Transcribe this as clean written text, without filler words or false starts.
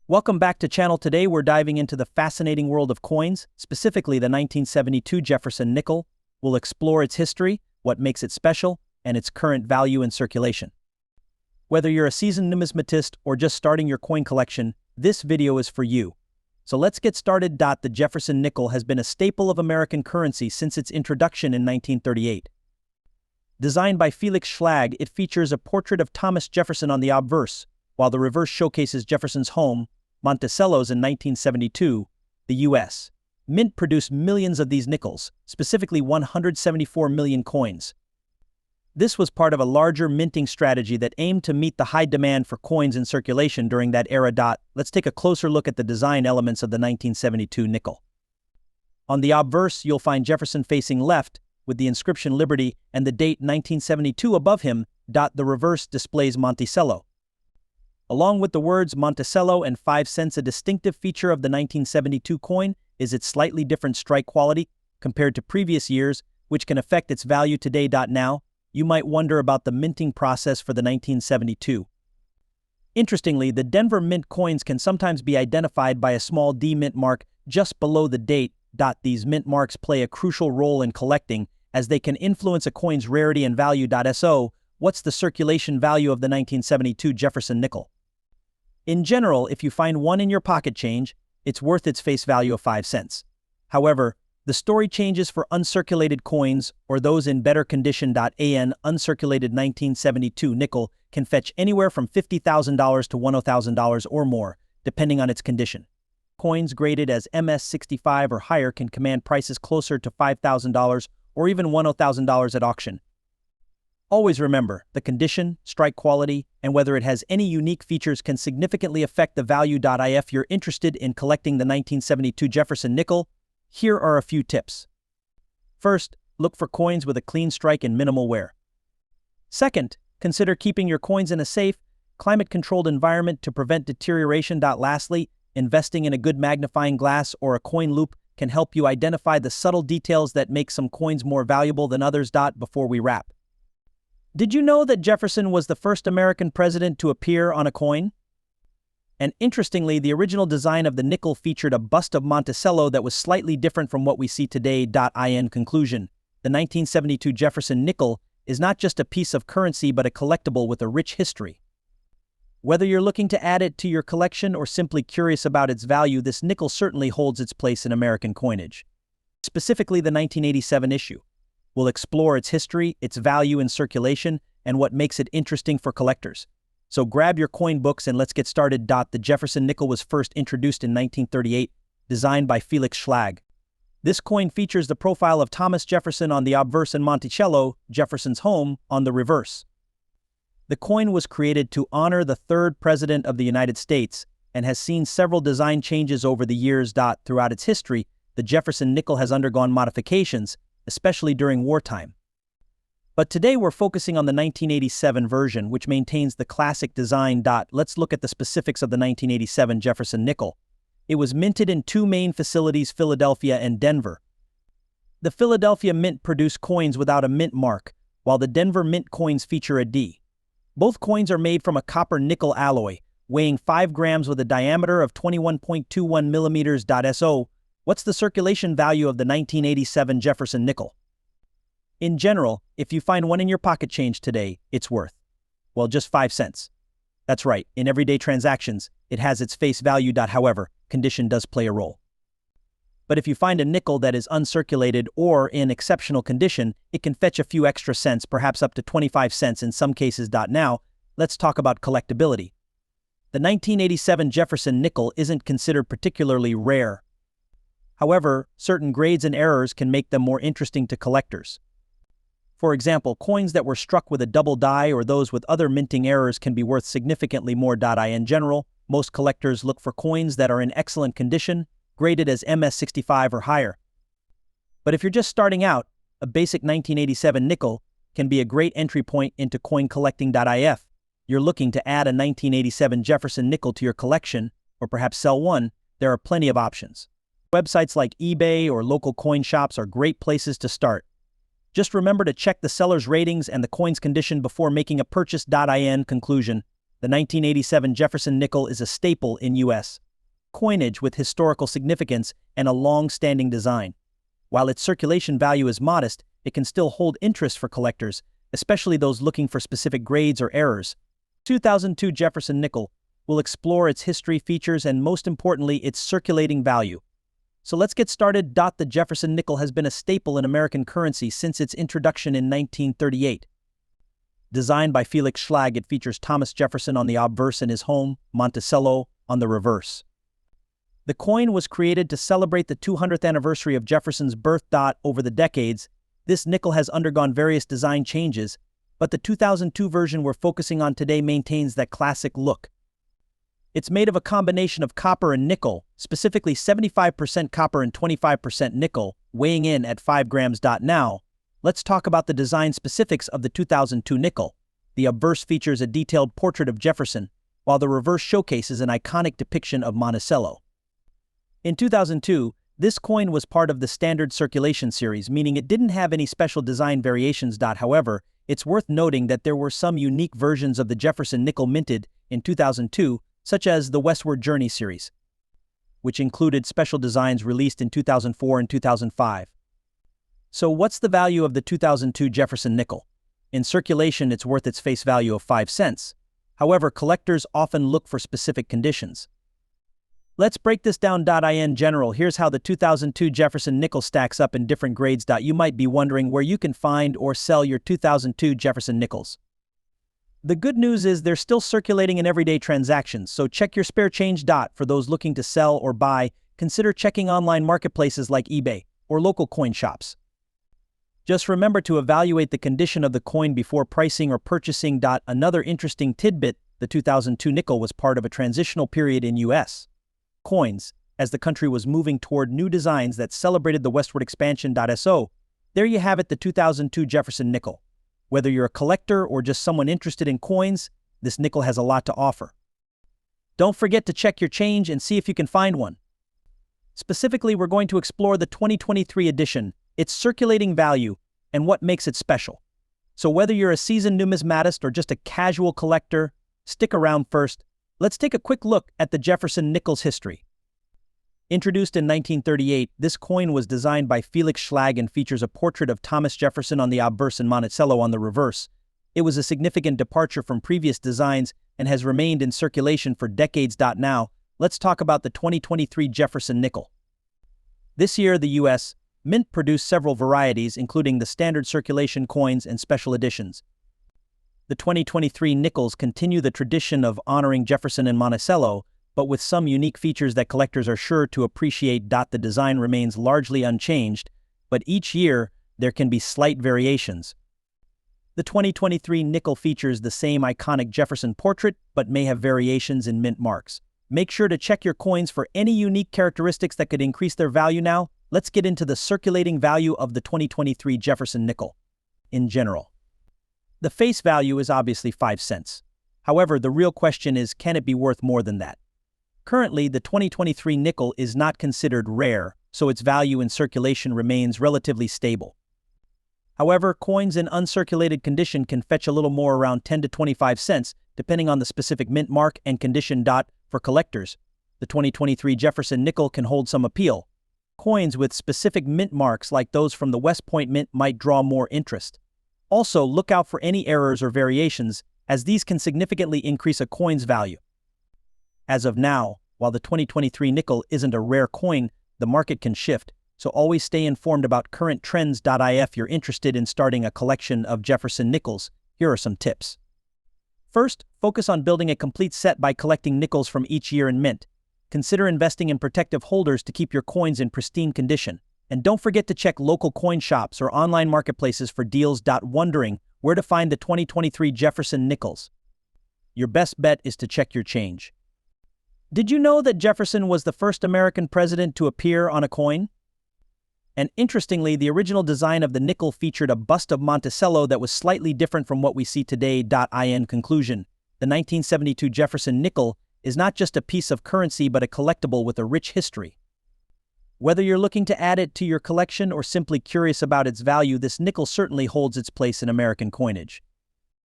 Welcome back to channel. Today we're diving into the fascinating world of coins, specifically the 1972 Jefferson Nickel. We'll explore its history, what makes it special, and its current value in circulation. Whether you're a seasoned numismatist or just starting your coin collection, this video is for you. So let's get started. The Jefferson Nickel has been a staple of American currency since its introduction in 1938. Designed by Felix Schlag, it features a portrait of Thomas Jefferson on the obverse, while the reverse showcases Jefferson's home, Monticello's in 1972, the U.S. Mint produced millions of these nickels, specifically 174 million coins. This was part of a larger minting strategy that aimed to meet the high demand for coins in circulation during that era. Let's take a closer look at the design elements of the 1972 nickel. On the obverse, you'll find Jefferson facing left, with the inscription Liberty and the date 1972 above him. The reverse displays Monticello. Along with the words Monticello and 5 cents, a distinctive feature of the 1972 coin is its slightly different strike quality compared to previous years, which can affect its value today. Now, you might wonder about the minting process for the 1972. Interestingly, the Denver Mint coins can sometimes be identified by a small D mint mark just below the date. These mint marks play a crucial role in collecting, as they can influence a coin's rarity and value. So, what's the circulation value of the 1972 Jefferson Nickel? In general, if you find one in your pocket change, it's worth its face value of 5 cents. However, the story changes for uncirculated coins or those in better condition. An uncirculated 1972 nickel can fetch anywhere from $50,000 to $100,000 or more, depending on its condition. Coins graded as MS65 or higher can command prices closer to $5,000 or even $100,000 at auction. Always remember, the condition, strike quality, and whether it has any unique features can significantly affect the value. If you're interested in collecting the 1972 Jefferson Nickel, here are a few tips. First, look for coins with a clean strike and minimal wear. Second, consider keeping your coins in a safe, climate-controlled environment to prevent deterioration. Lastly, investing in a good magnifying glass or a coin loupe can help you identify the subtle details that make some coins more valuable than others. Before we wrap, did you know that Jefferson was the first American president to appear on a coin? And interestingly, the original design of the nickel featured a bust of Monticello that was slightly different from what we see today. In conclusion, the 1972 Jefferson Nickel is not just a piece of currency but a collectible with a rich history. Whether you're looking to add it to your collection or simply curious about its value, this nickel certainly holds its place in American coinage. Specifically the 1987 issue. We'll explore its history, its value in circulation, and what makes it interesting for collectors. So grab your coin books and let's get started. The Jefferson Nickel was first introduced in 1938, designed by Felix Schlag. This coin features the profile of Thomas Jefferson on the obverse and Monticello, Jefferson's home, on the reverse. The coin was created to honor the third president of the United States and has seen several design changes over the years. Throughout its history, the Jefferson Nickel has undergone modifications, especially during wartime. But today we're focusing on the 1987 version, which maintains the classic design. Let's look at the specifics of the 1987 Jefferson Nickel. It was minted in 2 main facilities, Philadelphia and Denver. The Philadelphia Mint produced coins without a mint mark, while the Denver Mint coins feature a D. Both coins are made from a copper-nickel alloy, weighing 5 grams with a diameter of 21.21 millimeters. So, what's the circulation value of the 1987 Jefferson Nickel? In general, if you find one in your pocket change today, it's worth, well, just 5 cents. That's right, in everyday transactions, it has its face value. However, condition does play a role. But if you find a nickel that is uncirculated or in exceptional condition, it can fetch a few extra cents, perhaps up to 25 cents in some cases. Now, let's talk about collectability. The 1987 Jefferson Nickel isn't considered particularly rare. However, certain grades and errors can make them more interesting to collectors. For example, coins that were struck with a double die or those with other minting errors can be worth significantly more. In general, most collectors look for coins that are in excellent condition, graded as MS65 or higher. But if you're just starting out, a basic 1987 nickel can be a great entry point into coin collecting. If you're looking to add a 1987 Jefferson Nickel to your collection, or perhaps sell one, there are plenty of options. Websites like eBay or local coin shops are great places to start. Just remember to check the seller's ratings and the coin's condition before making a purchase. In conclusion, The 1987 Jefferson nickel is a staple in U.S. coinage with historical significance and a long-standing design. While its circulation value is modest, it can still hold interest for collectors, especially those looking for specific grades or errors. 2002 Jefferson nickel will explore its history, features, and most importantly, its circulating value. So let's get started. The Jefferson nickel has been a staple in American currency since its introduction in 1938. Designed by Felix Schlag, it features Thomas Jefferson on the obverse and his home, Monticello, on the reverse. The coin was created to celebrate the 200th anniversary of Jefferson's birth. Over the decades, this nickel has undergone various design changes, but the 2002 version we're focusing on today maintains that classic look. It's made of a combination of copper and nickel, specifically 75% copper and 25% nickel, weighing in at 5 grams. Now, let's talk about the design specifics of the 2002 nickel. The obverse features a detailed portrait of Jefferson, while the reverse showcases an iconic depiction of Monticello. In 2002, this coin was part of the standard circulation series, meaning it didn't have any special design variations. However, it's worth noting that there were some unique versions of the Jefferson nickel minted in 2002, such as the Westward Journey series, which included special designs released in 2004 and 2005. So what's the value of the 2002 Jefferson nickel? In circulation, it's worth its face value of 5 cents. However, collectors often look for specific conditions. Let's break this down. In general, here's how the 2002 Jefferson nickel stacks up in different grades. You might be wondering where you can find or sell your 2002 Jefferson nickels. The good news is they're still circulating in everyday transactions, so check your spare change. For those looking to sell or buy, consider checking online marketplaces like eBay or local coin shops. Just remember to evaluate the condition of the coin before pricing or purchasing. Another interesting tidbit, the 2002 nickel was part of a transitional period in U.S. coins, as the country was moving toward new designs that celebrated the westward expansion. So, there you have it, the 2002 Jefferson nickel. Whether you're a collector or just someone interested in coins, this nickel has a lot to offer. Don't forget to check your change and see if you can find one. Specifically, we're going to explore the 2023 edition, its circulating value, and what makes it special. So whether you're a seasoned numismatist or just a casual collector, stick around first. Let's take a quick look at the Jefferson nickel's history. Introduced in 1938, this coin was designed by Felix Schlag and features a portrait of Thomas Jefferson on the obverse and Monticello on the reverse. It was a significant departure from previous designs and has remained in circulation for decades. Now, let's talk about the 2023 Jefferson nickel. This year, the U.S. Mint produced several varieties, including the standard circulation coins and special editions. The 2023 nickels continue the tradition of honoring Jefferson and Monticello, but with some unique features that collectors are sure to appreciate. The design remains largely unchanged, but each year there can be slight variations. The 2023 nickel features the same iconic Jefferson portrait, but may have variations in mint marks. Make sure to check your coins for any unique characteristics that could increase their value. Now, let's get into the circulating value of the 2023 Jefferson nickel. In general, the face value is obviously 5 cents. However, the real question is, can it be worth more than that? Currently, the 2023 nickel is not considered rare, so its value in circulation remains relatively stable. However, coins in uncirculated condition can fetch a little more, around 10 to 25 cents, depending on the specific mint mark and condition. For collectors, the 2023 Jefferson nickel can hold some appeal. Coins with specific mint marks like those from the West Point Mint might draw more interest. Also, look out for any errors or variations, as these can significantly increase a coin's value. As of now, while the 2023 nickel isn't a rare coin, the market can shift, so always stay informed about current trends. If you're interested in starting a collection of Jefferson nickels, here are some tips. First, focus on building a complete set by collecting nickels from each year in mint. Consider investing in protective holders to keep your coins in pristine condition. And don't forget to check local coin shops or online marketplaces for deals. Wondering where to find the 2023 Jefferson nickels? Your best bet is to check your change. Did you know that Jefferson was the first American president to appear on a coin? And interestingly, the original design of the nickel featured a bust of Monticello that was slightly different from what we see today. In conclusion, the 1972 Jefferson nickel is not just a piece of currency but a collectible with a rich history. Whether you're looking to add it to your collection or simply curious about its value, this nickel certainly holds its place in American coinage.